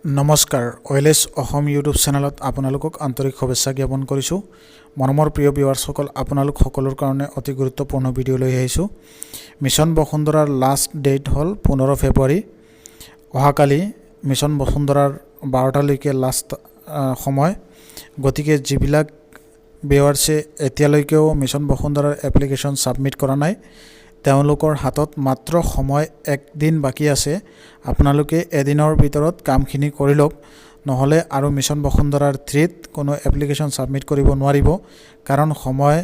নমস্কাৰ ওয়েলেছ অসম ইউটিউব চেনেলত আপোনালোকক আন্তৰিক শুভেচ্ছা জ্ঞাপন কৰিছোঁ। মৰমৰ প্ৰিয় ভিউৱাৰ্ছসকল, আপোনালোক সকলৰ কাৰণে অতি গুৰুত্বপূৰ্ণ ভিডিঅ' লৈ আহিছোঁ। মিছন বসুন্ধৰাৰ লাষ্ট ডেট হ'ল 15 ফেব্ৰুৱাৰী। অহাকালি মিছন বসুন্ধৰাৰ 12টালৈকে লাষ্ট সময়। গতিকে যিবিলাক ভিউৱাৰ্ছে এতিয়ালৈকেও মিছন বসুন্ধৰাৰ এপ্লিকেশ্যন ছাবমিট কৰা নাই, তেওঁলোকৰ হাতত মাত্ৰ সময় একদিন বাকী আছে। আপোনালোকে এদিনৰ ভিতৰত কামখিনি কৰি লওক, নহ'লে আৰু মিছন বসুন্ধৰাৰ 3ত কোনো এপ্লিকেশ্যন ছাবমিট কৰিব নোৱাৰিব, কাৰণ সময়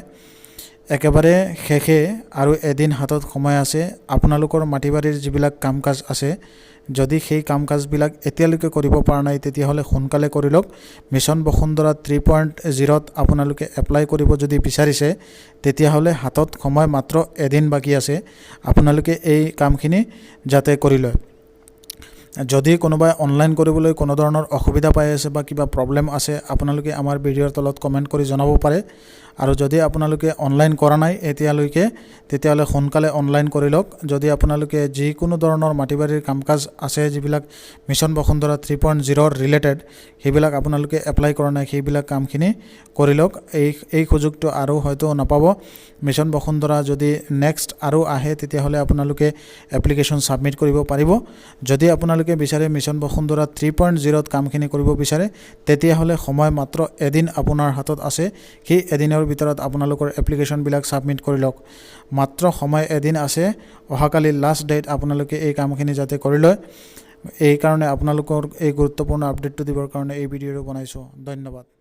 একেবাৰে শেষে আৰু এদিন হাতত সময় আছে। আপোনালোকৰ মাটি বাৰীৰ যিবিলাক কাম কাজ আছে, যদি সেই কাম কাজবিলাক এতিয়ালৈকে কৰিব পৰা নাই, তেতিয়াহ'লে সোনকালে কৰি লওক। মিছন বসুন্ধৰা 3.0ত আপোনালোকে এপ্লাই কৰিব যদি বিচাৰিছে, তেতিয়াহ'লে হাতত সময় মাত্ৰ এদিন বাকী আছে। আপোনালোকে এই কামখিনি যাতে কৰি লয়। যদি কোনোবাই অনলাইন কৰিবলৈ কোনো ধৰণৰ অসুবিধা পাই আছে বা কিবা প্ৰব্লেম আছে, আপোনালোকে আমাৰ ভিডিঅ'ৰ তলত কমেণ্ট কৰি জনাব পাৰে। আৰু যদি আপোনালোকে অনলাইন কৰা নাই এতিয়ালৈকে, তেতিয়াহ'লে সোনকালে অনলাইন কৰি লওক। যদি আপোনালোকে যিকোনো ধৰণৰ মাটি বাৰীৰ কাম কাজ আছে, যিবিলাক মিছন বসুন্ধৰা 3.0ৰ ৰিলেটেড, সেইবিলাক আপোনালোকে এপ্লাই কৰা নাই, সেইবিলাক কামখিনি কৰি লওক। এই সুযোগটো আৰু হয়তো নাপাব। মিছন বসুন্ধৰা যদি নেক্সট আৰু আহে, তেতিয়াহ'লে আপোনালোকে এপ্লিকেশ্যন ছাবমিট কৰিব পাৰিব। যদি আপোনালোকে বিচাৰে মিছন বসুন্ধৰা 3.0ত কামখিনি কৰিব বিচাৰে, তেতিয়াহ'লে সময় মাত্ৰ এদিন আপোনাৰ হাতত আছে। সেই এদিনৰ ভিতৰত আপোনালোকৰ এপ্লিকেশ্যনবিলাক ছাবমিট কৰি লওক। মাত্ৰ সময় এদিন আছে। অহাকালি লাষ্ট ডেট। আপোনালোকে এই কামখিনি যাতে কৰি লয়, এই কাৰণে আপোনালোকৰ এই গুৰুত্বপূৰ্ণ আপডেটটো দিবৰ কাৰণে এই ভিডিঅ'টো বনাইছোঁ। ধন্যবাদ।